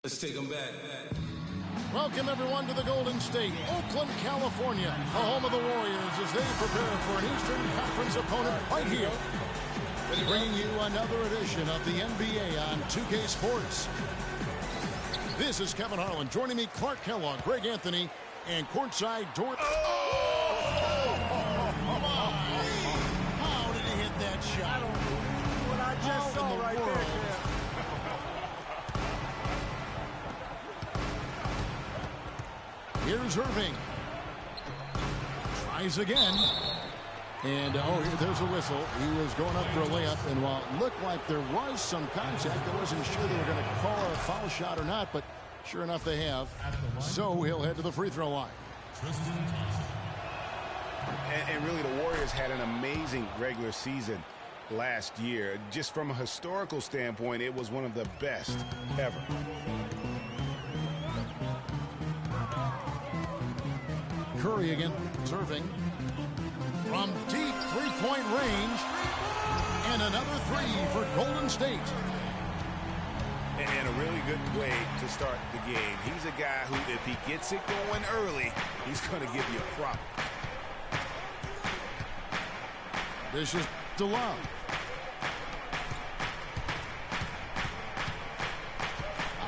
Let's take them back. Welcome, everyone, to the Golden State, Oakland, California, the home of the Warriors as they prepare for an Eastern Conference opponent right here. Bringing you another edition of the NBA on 2K Sports. This is Kevin Harlan. Joining me, Clark Kellogg, Greg Anthony, and courtside Dort. How did he hit that shot? I don't know what I just saw right there. Here's Irving. Tries again. And, there's a whistle. He was going up for a layup, and while it looked like there was some contact, I wasn't sure they were going to call a foul shot or not, but sure enough they have. So he'll head to the free throw line. And really, the Warriors had an amazing regular season last year. Just from a historical standpoint, it was one of the best ever. Curry again, serving from deep three-point range, and another three for Golden State. And a really good play to start the game. He's a guy who, if he gets it going early, he's going to give you a problem. This is DeLove.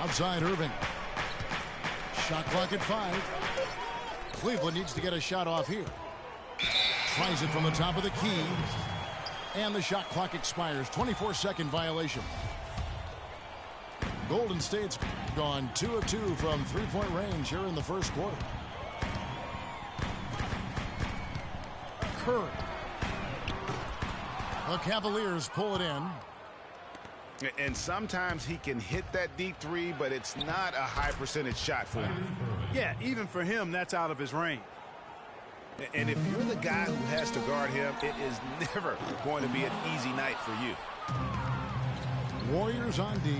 Outside Irving. Shot clock at 5. Cleveland needs to get a shot off here. Tries it from the top of the key. And the shot clock expires. 24-second violation. Golden State's gone 2 of 2 from three-point range here in the first quarter. Curry. The Cavaliers pull it in. And sometimes he can hit that deep three, but it's not a high percentage shot for him. Yeah, even for him, that's out of his range. And if you're the guy who has to guard him, it is never going to be an easy night for you. Warriors on D.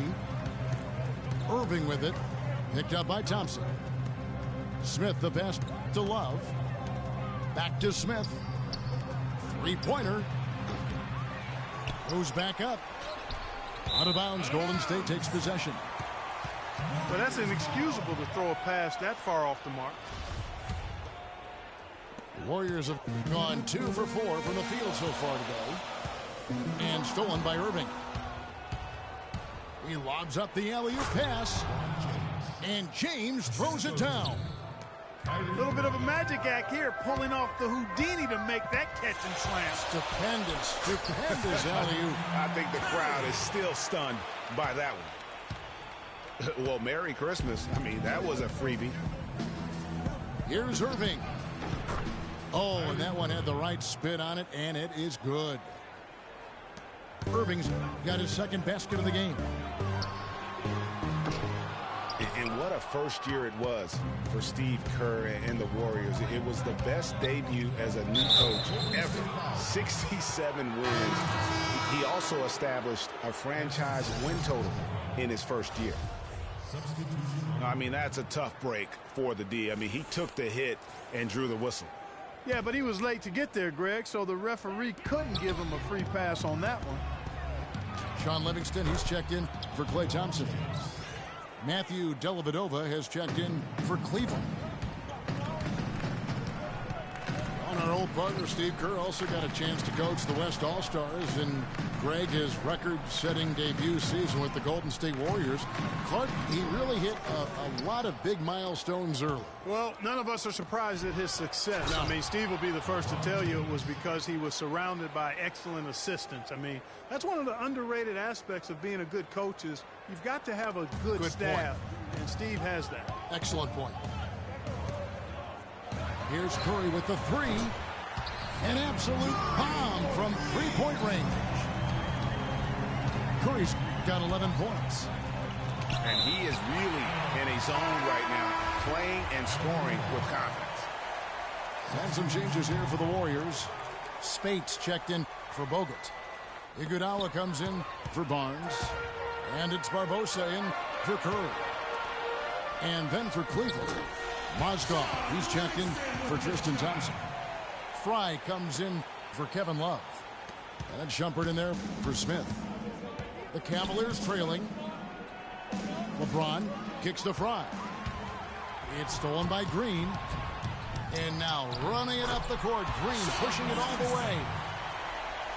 Irving with it. Picked up by Thompson. Smith the pass to Love. Back to Smith. Three-pointer. Goes back up. Out of bounds. Golden State takes possession. But that's inexcusable to throw a pass that far off the mark. The Warriors have gone 2 for 4 from the field so far today. And stolen by Irving. He lobs up the alley-oop pass. And James throws it down. A little bit of a magic act here, pulling off the Houdini to make that catch and slam. Stupendous alley-oop. I think the crowd is still stunned by that one. Well, Merry Christmas. I mean, that was a freebie. Here's Irving. Oh, and that one had the right spin on it, and it is good. Irving's got his second basket of the game. And what a first year it was for Steve Kerr and the Warriors. It was the best debut as a new coach ever. 67 wins. He also established a franchise win total in his first year. I mean, that's a tough break for the D. I mean, he took the hit and drew the whistle. Yeah, but he was late to get there, Greg, so the referee couldn't give him a free pass on that one. Sean Livingston, he's checked in for Klay Thompson. Matthew Dellavedova has checked in for Cleveland. On our old partner, Steve Kerr also got a chance to coach the West All-Stars, and Greg, his record-setting debut season with the Golden State Warriors. Clark, he really hit a lot of big milestones early. Well, none of us are surprised at his success. No. I mean, Steve will be the first to tell you it was because he was surrounded by excellent assistants. I mean, that's one of the underrated aspects of being a good coach is you've got to have a good staff, and Steve has that. Excellent point. Here's Curry with the three. An absolute bomb from three-point range. Curry's got 11 points. And he is really in a zone right now, playing and scoring with confidence. And some changes here for the Warriors. Spates checked in for Bogut. Iguodala comes in for Barnes. And it's Barbosa in for Curry. And then for Cleveland, Mozgov, he's checked in for Tristan Thompson. Fry comes in for Kevin Love. And Shumpert in there for Smith. The Cavaliers trailing. LeBron kicks to Fry. It's stolen by Green. And now running it up the court. Green pushing it all the way.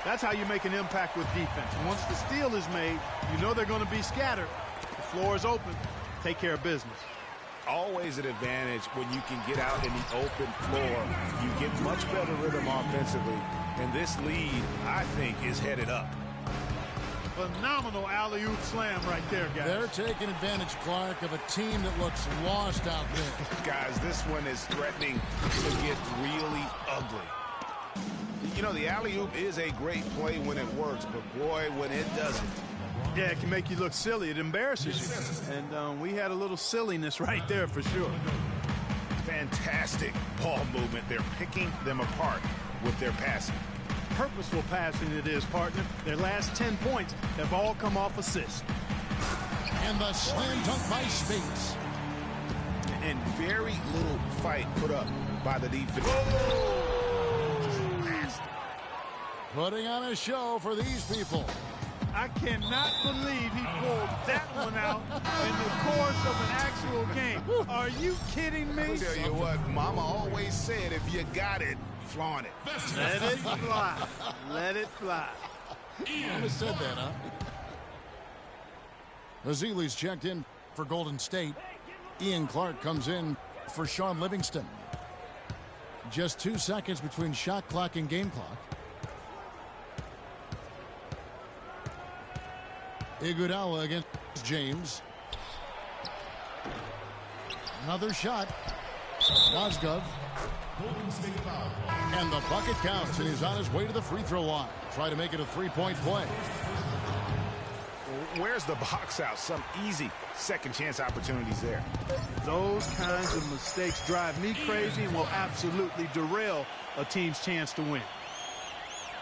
That's how you make an impact with defense. Once the steal is made, you know they're going to be scattered. The floor is open. Take care of business. Always an advantage when you can get out in the open floor. You get much better rhythm offensively. And this lead, I think, is headed up. Phenomenal alley-oop slam right there, guys. They're taking advantage, Clark, of a team that looks lost out there. Guys, this one is threatening to get really ugly. You know, the alley-oop is a great play when it works, but boy, when it doesn't. Yeah, it can make you look silly. It embarrasses you. And we had a little silliness right there for sure. Fantastic ball movement. They're picking them apart with their passing. Purposeful passing it is, partner. Their last 10 points have all come off assists. And the slam dunk by Spates. And very little fight put up by the defense. Putting on a show for these people. I cannot believe he pulled that one out in the course of an actual game. Are you kidding me? I'll tell you what, Mama always said, if you got it, flaunt it. Let it fly. Let it fly. Mama said that, huh? Azili's checked in for Golden State. Ian Clark comes in for Sean Livingston. Just 2 seconds between shot clock and game clock. Iguodala against James. Another shot. Mozgov. And the bucket counts, and he's on his way to the free throw line. Try to make it a three-point play. Where's the box out? Some easy second chance opportunities there. Those kinds of mistakes drive me crazy and will absolutely derail a team's chance to win.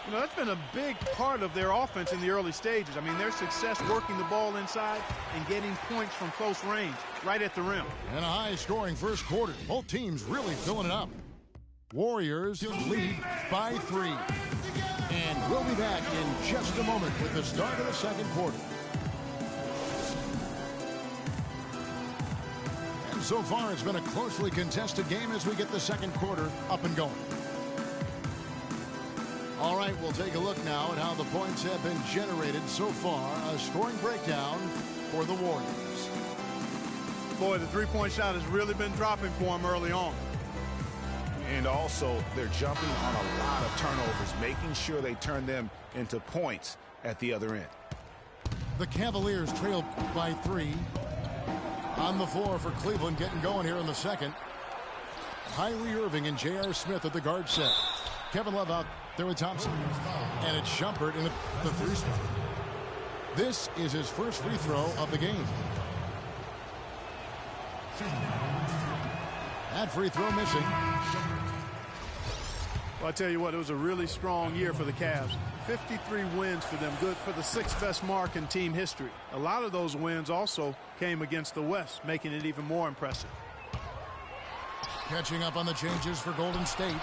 You know, that's been a big part of their offense in the early stages. I mean, their success working the ball inside and getting points from close range, right at the rim. And a high-scoring first quarter. Both teams really filling it up. Warriors lead by 3. And we'll be back in just a moment with the start of the second quarter. And so far, it's been a closely contested game as we get the second quarter up and going. All right, we'll take a look now at how the points have been generated so far. A scoring breakdown for the Warriors. Boy, the three-point shot has really been dropping for them early on. And also, they're jumping on a lot of turnovers, making sure they turn them into points at the other end. The Cavaliers trail by 3. On the floor for Cleveland, getting going here in the second. Kyrie Irving and J.R. Smith at the guard set. Kevin Love out there with Thompson. And it's Shumpert in the three spot. This is his first free throw of the game. That free throw missing. Well, I tell you what, it was a really strong year for the Cavs. 53 wins for them, good for the 6th best mark in team history. A lot of those wins also came against the West, making it even more impressive. Catching up on the changes for Golden State.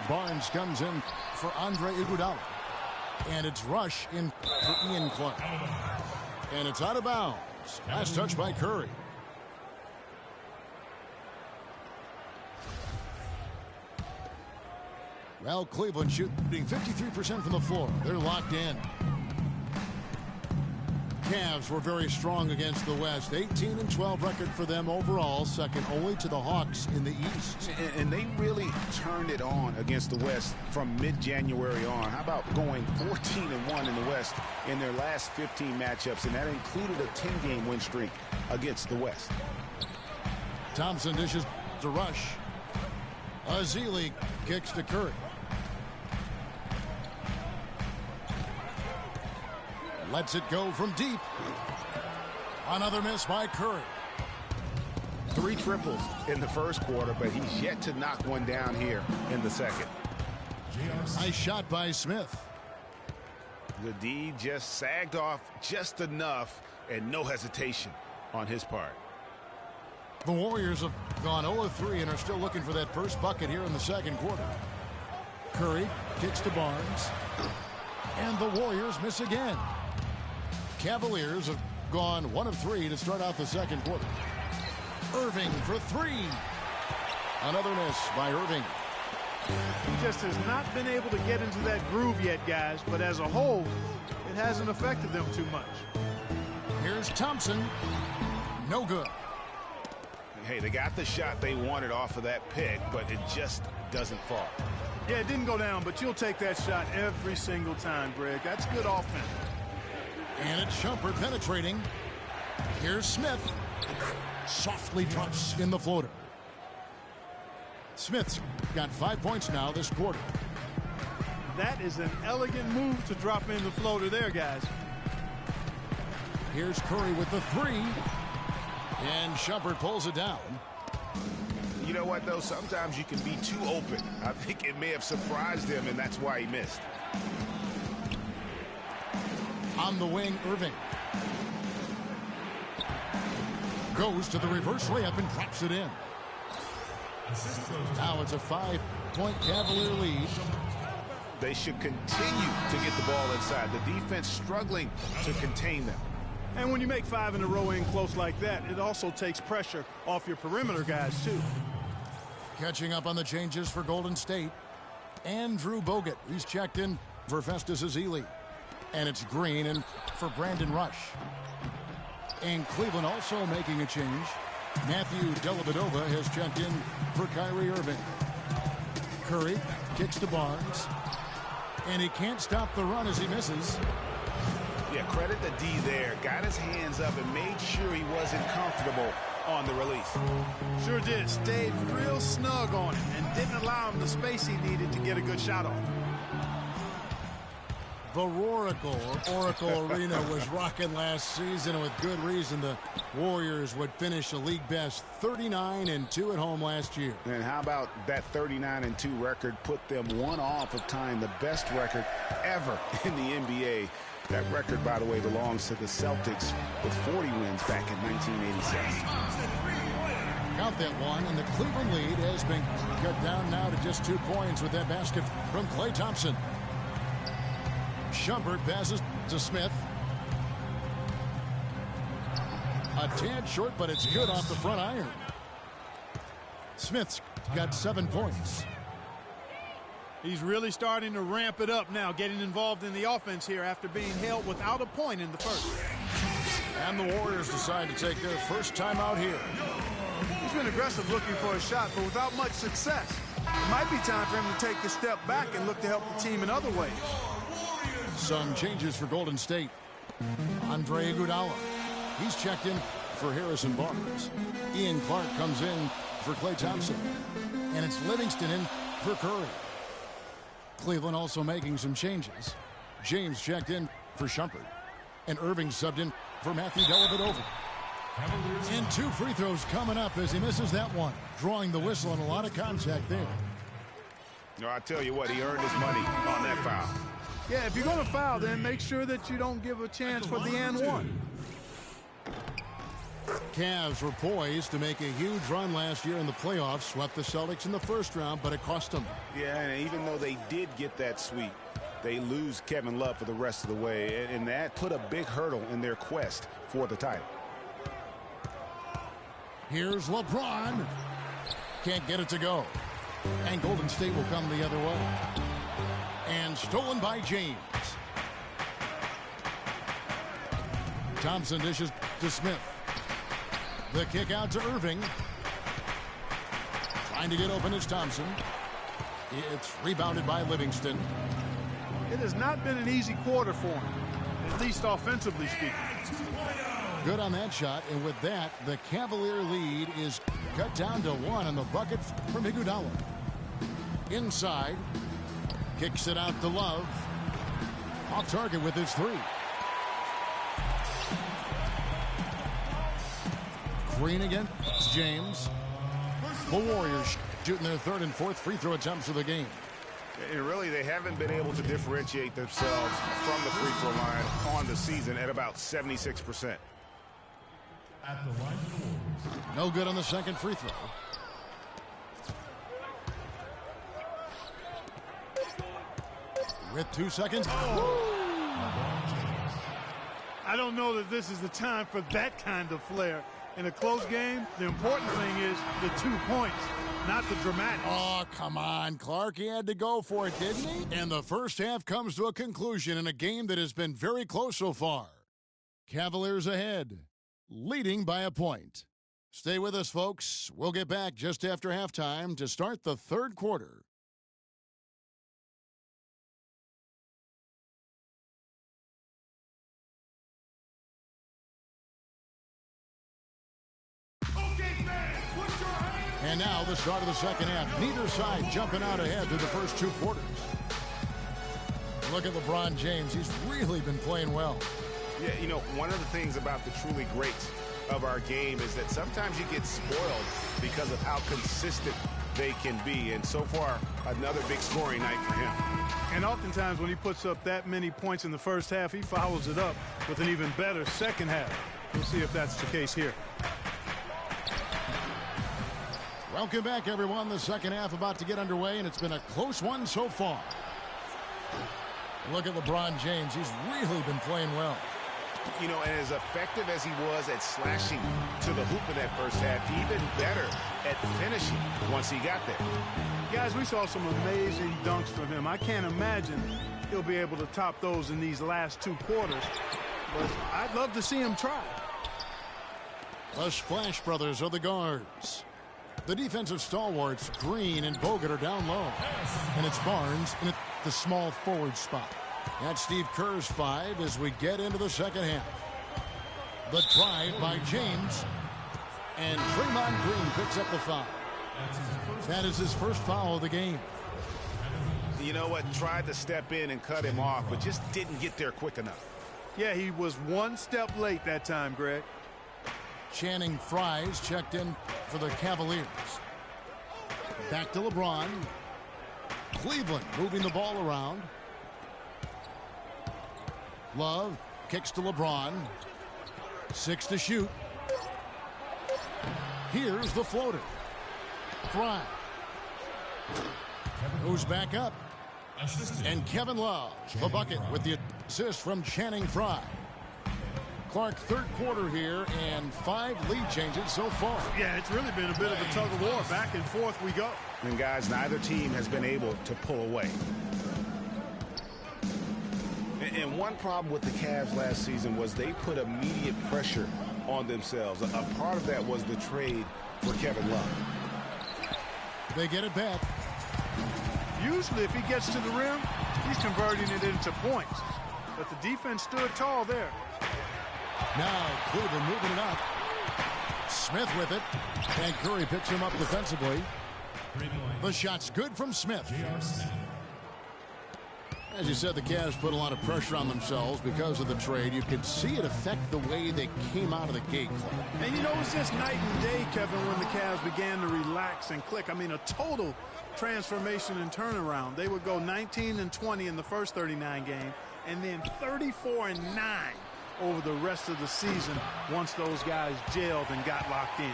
Barnes comes in for Andre Iguodala. And it's Rush in for Ian Clark. And it's out of bounds. Last touch by Curry. Well, Cleveland shooting 53% from the floor. They're locked in. Cavs were very strong against the West. 18-12 record for them overall, second only to the Hawks in the East. And they really turned it on against the West from mid-January on. How about going 14-1 in the West in their last 15 matchups, and that included a 10-game win streak against the West. Thompson dishes to Rush. Azili kicks to Curry. Lets it go from deep. Another miss by Curry. 3 triples in the first quarter, but he's yet to knock one down here in the second. Nice shot by Smith. The D just sagged off just enough, and no hesitation on his part. The Warriors have gone 0-3 and are still looking for that first bucket here in the second quarter. Curry kicks to Barnes. And the Warriors miss again. Cavaliers have gone 1 of 3 to start out the second quarter. Irving for 3. Another miss by Irving. He just has not been able to get into that groove yet, guys, but as a whole, it hasn't affected them too much. Here's Thompson. No good. Hey, they got the shot they wanted off of that pick, but it just doesn't fall. Yeah, it didn't go down, but you'll take that shot every single time, Greg. That's good offense. And it's Shumpert penetrating. Here's Smith. Softly drops in the floater. Smith's got 5 points now this quarter. That is an elegant move to drop in the floater there, guys. Here's Curry with the 3. And Shumpert pulls it down. You know what, though? Sometimes you can be too open. I think it may have surprised him, and that's why he missed. On the wing, Irving. Goes to the reverse layup and drops it in. Now it's a 5-point Cavalier lead. They should continue to get the ball inside. The defense struggling to contain them. And when you make 5 in a row in close like that, it also takes pressure off your perimeter guys, too. Catching up on the changes for Golden State. Andrew Bogut. He's checked in for Festus Ezeli. And it's Green and for Brandon Rush. And Cleveland also making a change. Matthew Dellavedova has checked in for Kyrie Irving. Curry kicks to Barnes. And he can't stop the run as he misses. Yeah, credit the D there. Got his hands up and made sure he wasn't comfortable on the release. Sure did. Stayed real snug on it and didn't allow him the space he needed to get a good shot off. The Oracle Arena was rocking last season, and with good reason. The Warriors would finish a league best 39-2 at home last year. And how about that 39-2 record put them one off of tying the best record ever in the NBA. That record, by the way, belongs to the Celtics with 40 wins back in 1987. Count that one, and the Cleveland lead has been cut down now to just 2 points with that basket from Klay Thompson. Shumpert passes to Smith. A tad short, but it's good off the front iron. Smith's got 7 points. He's really starting to ramp it up now, getting involved in the offense here after being held without a point in the first. And the Warriors decide to take their first time out here. He's been aggressive looking for a shot, but without much success. It might be time for him to take a step back and look to help the team in other ways. Some changes for Golden State. Andre Iguodala. He's checked in for Harrison Barnes. Ian Clark comes in for Klay Thompson. And it's Livingston in for Curry. Cleveland also making some changes. James checked in for Shumpert. And Irving subbed in for Matthew Dellavedova. And 2 free throws coming up as he misses that one. Drawing the whistle and a lot of contact there. No, I tell you what, he earned his money on that foul. Yeah, if you're going to foul, then make sure that you don't give a chance for the and one. Cavs were poised to make a huge run last year in the playoffs. Swept the Celtics in the first round, but it cost them. Yeah, and even though they did get that sweep, they lose Kevin Love for the rest of the way, and that put a big hurdle in their quest for the title. Here's LeBron. Can't get it to go. And Golden State will come the other way. And stolen by James. Thompson dishes to Smith. The kick out to Irving. Trying to get open is Thompson. It's rebounded by Livingston. It has not been an easy quarter for him, at least offensively speaking. Good on that shot, and with that, the Cavalier lead is cut down to 1 on the bucket from Iguodala. Inside, kicks it out to Love. Off target with his 3. Green against James. The Warriors shooting their 3rd and 4th free throw attempts of the game. And really, they haven't been able to differentiate themselves from the free throw line on the season at about 76%. At the line of the Warriors. No good on the second free throw. With 2 seconds. I don't know that this is the time for that kind of flair. In a close game, the important thing is the 2 points, not the dramatics. Oh, come on, Clark. He had to go for it, didn't he? And the first half comes to a conclusion in a game that has been very close so far. Cavaliers ahead, leading by a point. Stay with us, folks. We'll get back just after halftime to start the third quarter. And now the start of the second half. Neither side jumping out ahead through the first 2 quarters. Look at LeBron James. He's really been playing well. Yeah, you know, one of the things about the truly greats of our game is that sometimes you get spoiled because of how consistent they can be. And so far, another big scoring night for him. And oftentimes when he puts up that many points in the first half, he follows it up with an even better second half. We'll see if that's the case here. Welcome back, everyone. The second half about to get underway, and it's been a close one so far. Look at LeBron James. He's really been playing well. You know, and as effective as he was at slashing to the hoop in that first half, even better at finishing once he got there. Guys, we saw some amazing dunks from him. I can't imagine he'll be able to top those in these last 2 quarters, but I'd love to see him try. The Splash Brothers are the guards. The defensive stalwarts, Green and Bogut, are down low. And it's Barnes in the small forward spot. That's Steve Kerr's 5 as we get into the second half. The drive by James. And TrealMann's Green picks up the foul. That is his first foul of the game. You know what? Tried to step in and cut him off, but just didn't get there quick enough. Yeah, he was 1 step late that time, Greg. Channing Frye's checked in for the Cavaliers. Back to LeBron. Cleveland moving the ball around. Love kicks to LeBron. 6 to shoot. Here's the floater. Frye goes back up. And Kevin Love, the bucket with the assist from Channing Frye. Clark, third quarter here, and 5 lead changes so far. Yeah, it's really been a bit of a tug of war. Back and forth we go. And, guys, neither team has been able to pull away. And one problem with the Cavs last season was they put immediate pressure on themselves. A part of that was the trade for Kevin Love. They get it back. Usually if he gets to the rim, he's converting it into points. But the defense stood tall there. Now Cleveland moving it up. Smith with it. And Curry picks him up defensively. The shot's good from Smith. As you said, the Cavs put a lot of pressure on themselves because of the trade. You could see it affect the way they came out of the gate. And you know, it was just night and day, Kevin, when the Cavs began to relax and click. I mean, a total transformation and turnaround. They would go 19-20 in the first 39 games, and then 34-9 over the rest of the season once those guys gelled and got locked in.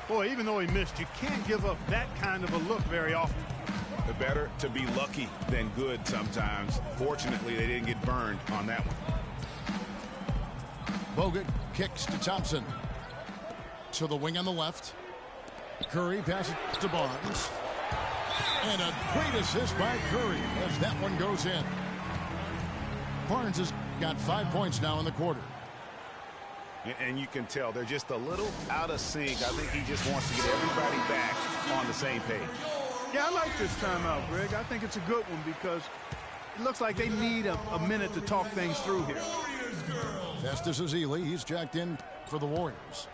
Boy, even though he missed, you can't give up that kind of a look very often. Better to be lucky than good sometimes. Fortunately, they didn't get burned on that one. Bogut kicks to Thompson. To the wing on the left. Curry passes to Barnes. And a great assist by Curry as that one goes in. Barnes has got 5 points now in the quarter. And you can tell they're just a little out of sync. I think he just wants to get everybody back on the same page. Yeah, I like this timeout, Greg. I think it's a good one because it looks like they need a minute to talk things through here. Festus Ezeli, he's checked in for the Warriors.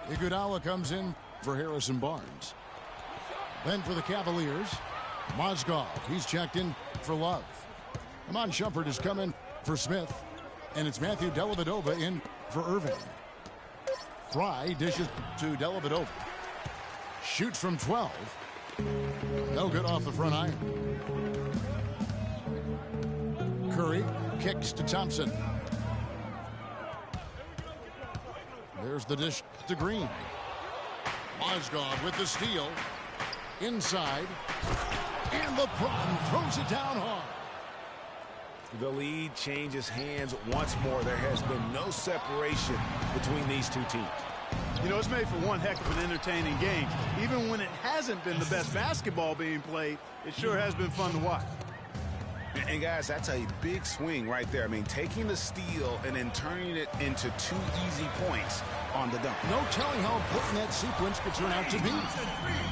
Iguodala comes in for Harrison Barnes. Then for the Cavaliers, Mozgov, he's checked in for Love. Amon Shumpert has come in for Smith. And it's Matthew Dellavedova in for Irving. Frye dishes to Dellavedova. Shoots from 12. No good off the front iron. Curry kicks to Thompson. There's the dish to Green. Mozgov with the steal. Inside. And LeBron throws it down hard. The lead changes hands once more. There has been no separation between these two teams. You know, it's made for one heck of an entertaining game. Even when it hasn't been the best basketball being played, it sure has been fun to watch. And guys, that's a big swing right there. I mean, taking the steal and then turning it into 2 easy points on the dunk. No telling how important that sequence could turn out to be.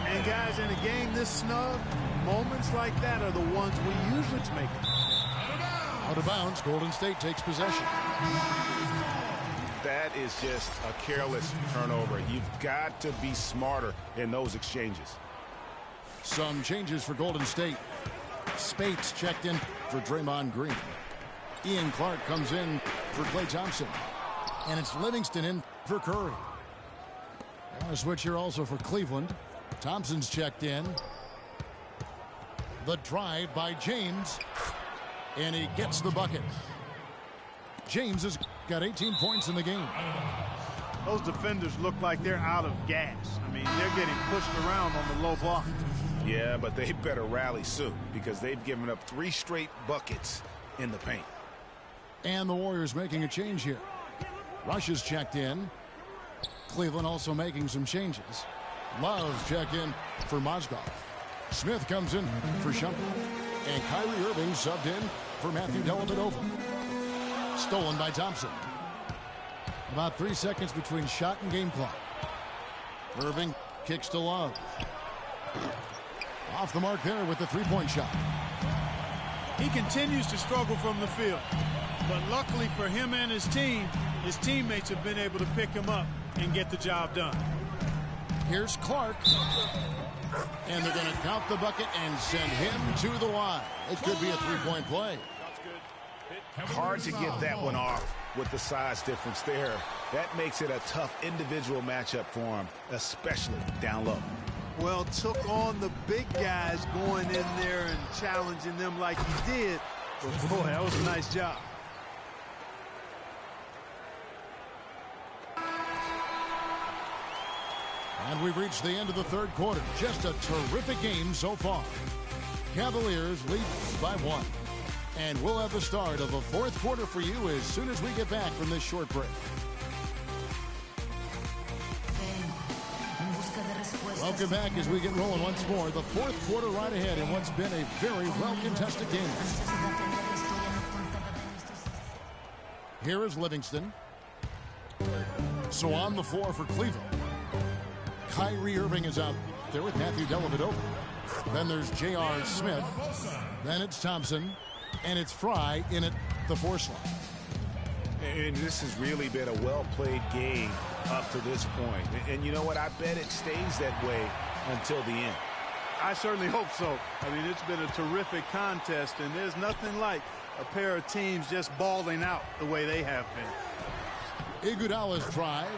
And guys, in a game this snug, moments like that are the ones we usually make. Out of bounds, Golden State takes possession. That is just a careless turnover. You've got to be smarter in those exchanges. Some changes for Golden State. Spates checked in for Draymond Green. Ian Clark comes in for Klay Thompson. And it's Livingston in for Curry. And a switch here also for Cleveland. Thompson's checked in. The drive by James. And he gets the bucket. James has got 18 points in the game. Those defenders look like they're out of gas. I mean, they're getting pushed around on the low block. Yeah, but they better rally soon because they've given up 3 straight buckets in the paint. And the Warriors making a change here. Rush is checked in. Cleveland also making some changes. Love's checked in for Mozgov. Smith comes in for Shumpert. And Kyrie Irving subbed in for Matthew Dellavedova. Stolen by Thompson. About 3 seconds between shot and game clock. Irving kicks to Love. Off the mark there with the three-point shot. He continues to struggle from the field. But luckily for him and his team, his teammates have been able to pick him up and get the job done. Here's Clark. And they're going to count the bucket and send him to the line. It could be a three-point play. Hard to get that one off with the size difference there. That makes it a tough individual matchup for him, especially down low. Well, took on the big guys going in there and challenging them like he did. But boy, that was a nice job. And we've reached the end of the third quarter. Just a terrific game so far. Cavaliers lead by 1. And we'll have the start of the fourth quarter for you as soon as we get back from this short break. Welcome back as we get rolling once more. The fourth quarter right ahead in what's been a very well-contested game. Here is Livingston. So on the floor for Cleveland. Kyrie Irving is out there with Matthew Dellavedova. Then there's J.R. Smith. Then it's Thompson. And it's Fry in at the 4 slot. And this has really been a well-played game up to this point. And you know what? I bet it stays that way until the end. I certainly hope so. I mean, it's been a terrific contest, and there's nothing like a pair of teams just balling out the way they have been. Iguodala's drive.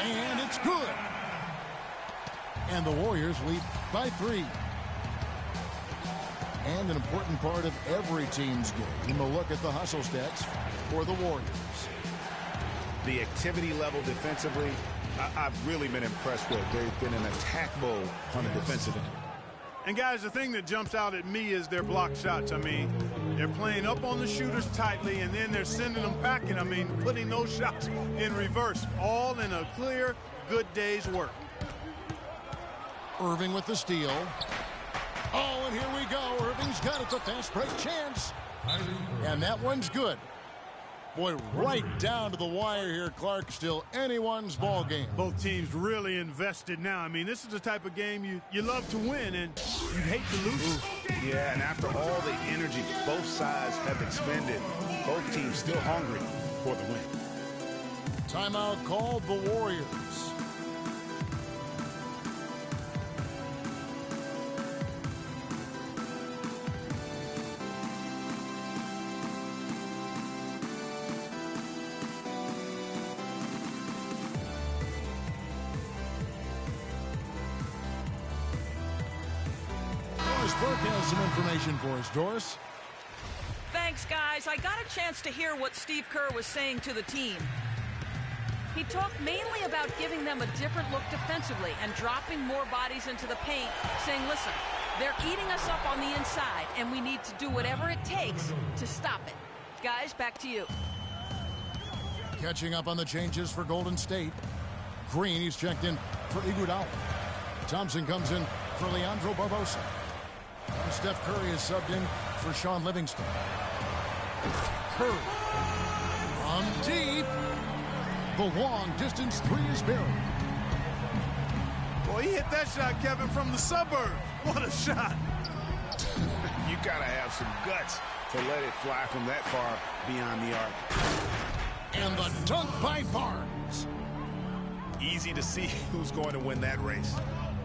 And it's good. And the Warriors lead by 3. And an important part of every team's game, a look at the hustle stats for the Warriors. The activity level defensively, I've really been impressed with. They've been an attack mode on the defensive end. And guys, the thing that jumps out at me is their block shots. I mean, they're playing up on the shooters tightly, and then they're sending them packing. I mean, putting those shots in reverse, all in a clear, good day's work. Irving with the steal. Oh, and here we go. Irving's got it. The fast break chance. And that one's good. Boy, right down to the wire here, Clark. Still anyone's ball game. Both teams really invested now. I mean, this is the type of game you love to win, and you hate to lose. Yeah, and after all the energy both sides have expended, both teams still hungry for the win. Timeout called the Warriors. Burke has some information for us. Doris? Thanks, guys. I got a chance to hear what Steve Kerr was saying to the team. He talked mainly about giving them a different look defensively and dropping more bodies into the paint, saying, listen, They're eating us up on the inside, and we need to do whatever it takes to stop it. Guys, back to you. Catching up on the changes for Golden State. Green, he's checked in for Iguodala. Thompson comes in for Leandro Barbosa. And Steph Curry is subbed in for Sean Livingston. Curry from deep. The long-distance three is buried. Boy, he hit that shot, Kevin, from the suburb. What a shot. You got to have some guts to let it fly from that far beyond the arc. And the dunk by Barnes. Easy to see who's going to win that race.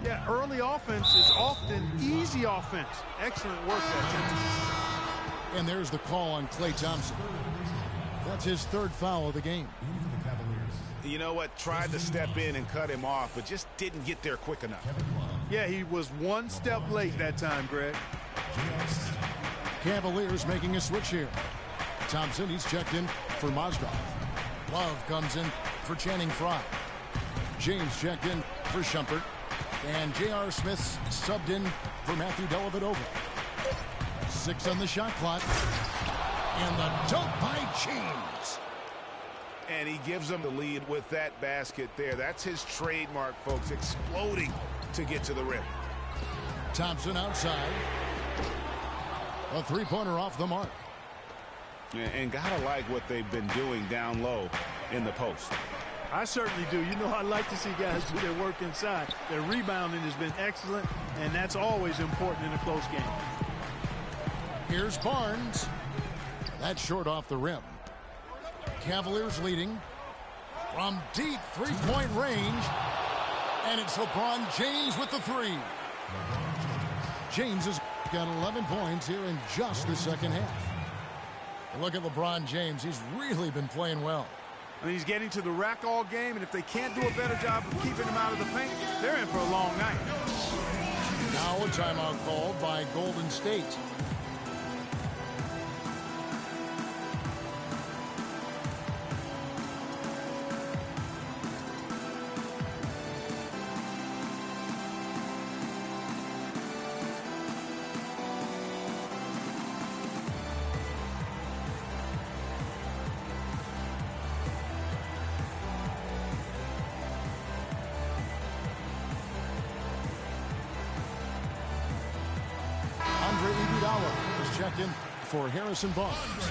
Yeah, early offense is often easy offense. Excellent work that time. And there's the call on Klay Thompson. That's his third foul of the game. You know what? Tried to step in and cut him off, but just didn't get there quick enough. Yeah, he was one step late that time, Greg. Cavaliers making a switch here. Thompson, he's checked in for Mozgov. Love comes in for Channing Frye. James checked in for Shumpert. And J.R. Smith's subbed in for Matthew Dellavedova. 6 on the shot clock. And the dunk by James. And he gives them the lead with that basket there. That's his trademark, folks, exploding to get to the rim. Thompson outside. A three-pointer off the mark. And gotta like what they've been doing down low in the post. I certainly do. You know, I like to see guys do their work inside. Their rebounding has been excellent, and that's always important in a close game. Here's Barnes. That's short off the rim. Cavaliers leading from deep three-point range. And it's LeBron James with the three. James has got 11 points here in just the second half. Look at LeBron James. He's really been playing well. I mean, he's getting to the rack all game, and if they can't do a better job of keeping him out of the paint, they're in for a long night. Now a timeout called by Golden State. Checked in for Harrison Barnes.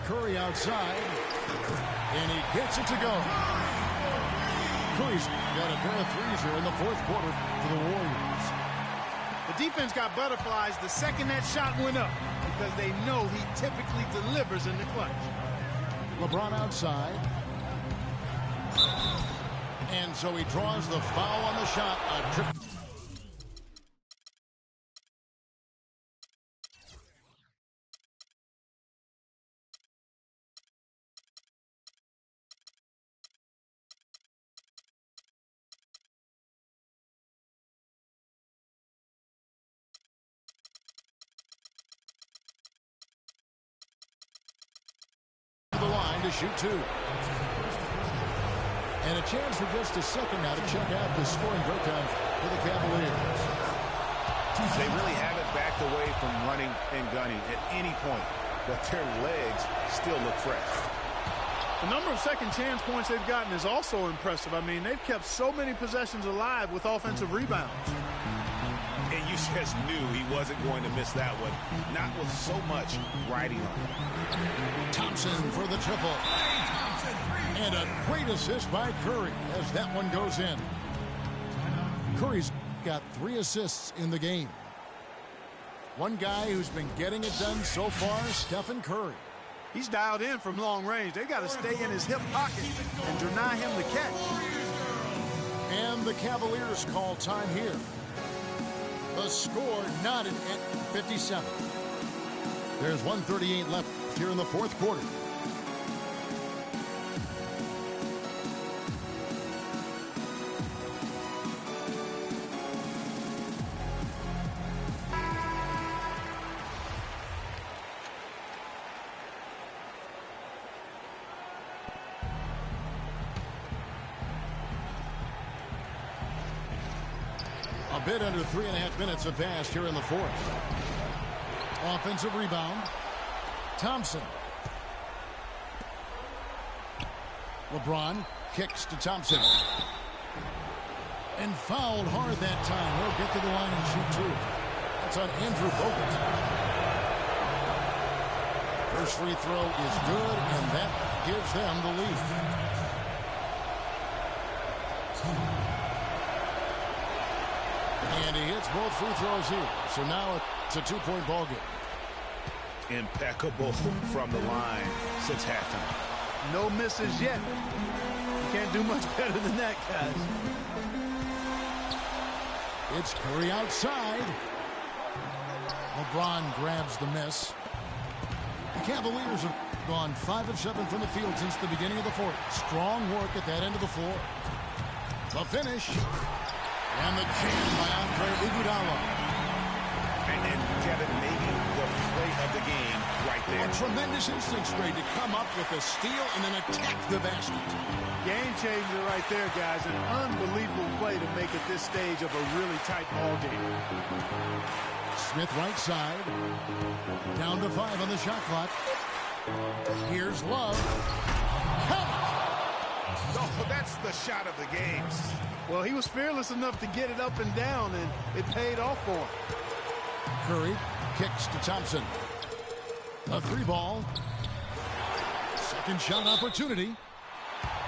Curry outside, and he gets it to go. Curry's got a pair of threes here in the fourth quarter for the Warriors. The defense got butterflies the second that shot went up because they know he typically delivers in the clutch. LeBron outside. And so he draws the foul on the shot. A trip. To the line to shoot two. And a chance for just a second now to check out the scoring breakdown for the Cavaliers. They really haven't backed away from running and gunning at any point, but their legs still look fresh. The number of second chance points they've gotten is also impressive. I mean, they've kept so many possessions alive with offensive rebounds. And you just knew he wasn't going to miss that one, not with so much riding on it. Thompson for the triple. And a great assist by Curry as that one goes in. Curry's got 3 assists in the game. One guy who's been getting it done so far, Stephen Curry. He's dialed in from long range. They got to stay in his hip pocket and deny him the catch. And the Cavaliers call time here. The score knotted at 57. There's 1:38 left here in the fourth quarter. bit under 3.5 minutes have passed here in the fourth. Offensive rebound. Thompson. LeBron kicks to Thompson. And fouled hard that time. He'll get to the line and shoot two. That's on Andrew Bogut. First free throw is good, and that gives them the lead. And he hits both free throws here. So now it's a two-point ball game. Impeccable from the line since halftime. No misses yet. You can't do much better than that, guys. It's Curry outside. LeBron grabs the miss. The Cavaliers have gone 5 of 7 from the field since the beginning of the fourth. Strong work at that end of the floor. The finish. And the jam by Andre Iguodala. And Kevin, maybe the play of the game right there. A tremendous instincts grade to come up with a steal and then attack the basket. Game changer right there, guys. An unbelievable play to make at this stage of a really tight ball game. Smith right side. Down to 5 on the shot clock. Here's Love. Count. Oh, that's the shot of the game. Well, he was fearless enough to get it up and down, and it paid off for him. Curry kicks to Thompson. A 3-ball. Second shot opportunity.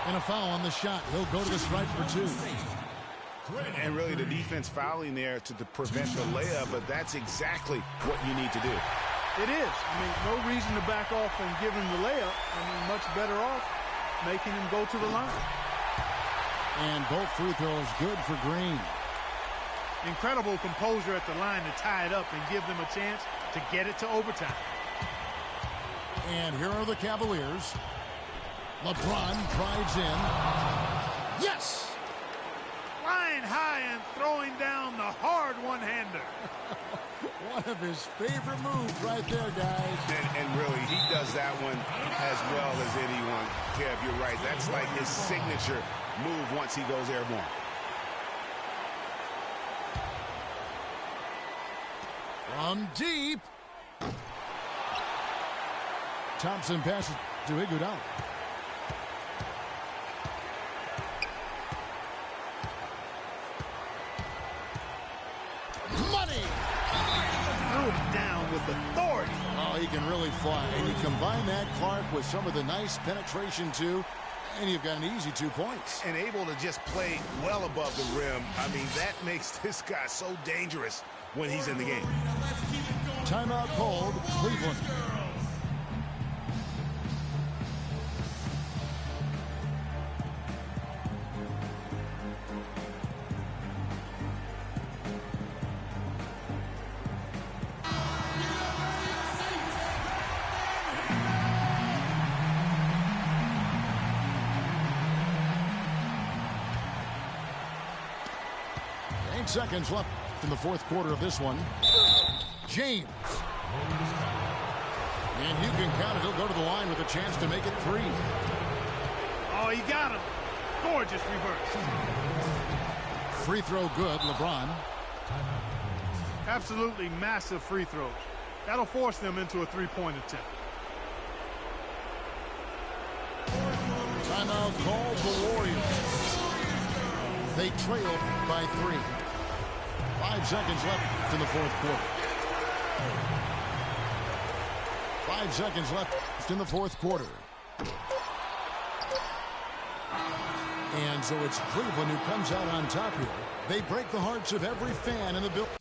And a foul on the shot. He'll go to the stripe for 2. And really the defense fouling there to prevent the layup, but that's exactly what you need to do. It is. I mean, no reason to back off and give him the layup. I mean, much better off making him go to the line. And both free throws good for Green. Incredible composure at the line to tie it up and give them a chance to get it to overtime. And here are the Cavaliers. LeBron drives in. Yes! Flying high and throwing down the hard one-hander. One of his favorite moves right there, guys. And really, he does that one as well as anyone. Kev, you're right. That's like his signature move once he goes airborne. From deep. Thompson passes to Iguodala. Money! Threw him down with authority. Oh, he can really fly. And you combine that, Clark, with some of the nice penetration, too, and you've got an easy 2 points. And able to just play well above the rim. I mean, that makes this guy so dangerous when he's in the game. Timeout called, Cleveland. Seconds left in the fourth quarter of this one. James. And you can count it. He'll go to the line with a chance to make it 3. Oh, he got him. Gorgeous reverse. Free throw good, LeBron. Absolutely massive free throws. That'll force them into a 3-point attempt. Timeout called the Warriors. They trail by 3. 5 seconds left in the fourth quarter. 5 seconds left in the fourth quarter. And so it's Cleveland who comes out on top here. They break the hearts of every fan in the building.